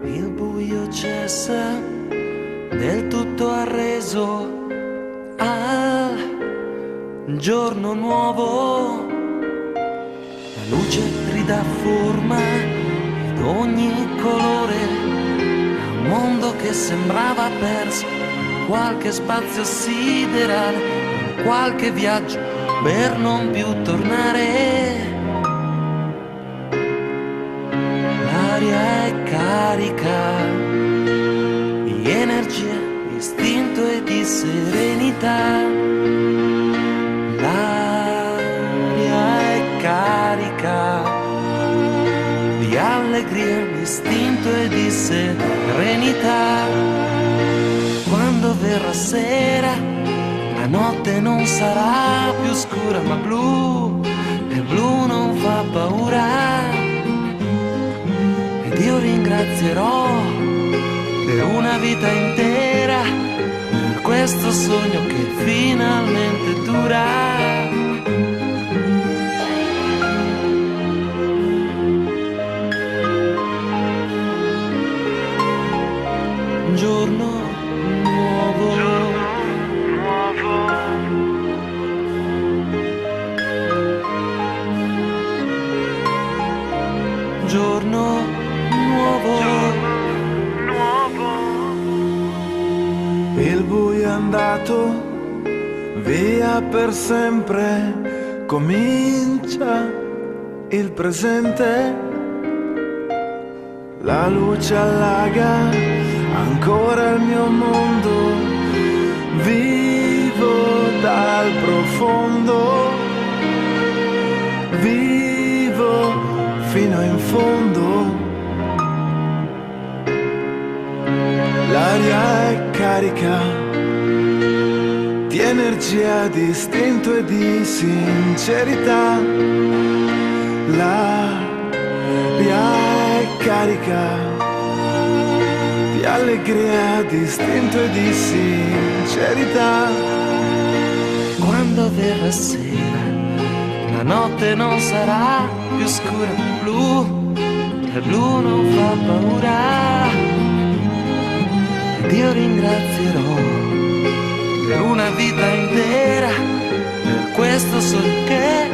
Il buio cessa, del tutto arreso al giorno nuovo. La luce ridà forma ed ogni colore a un mondo che sembrava perso in qualche spazio siderale, in qualche viaggio per non più tornare. L'aria è carica di energia, di istinto e di serenità. L'aria è carica di allegria, di istinto e di serenità. Quando verrà sera, la notte non sarà più scura ma blu, e blu non fa paura. Ed io ringrazierò per una vita intera per questo sogno che finalmente dura. Un giorno nuovo, giorno nuovo. Il buio è andato via per sempre, comincia il presente. La luce allaga ancora il mio mondo, vivo dal profondo, vivo fino in fondo. L'aria è carica di energia, di istinto e di sincerità. L'aria è carica di allegria, di istinto e di sincerità. Quando verrà sera, la notte non sarà più scura ma blu, e blu non fa paura. Ed io ringrazierò per una vita intera per questo sogno che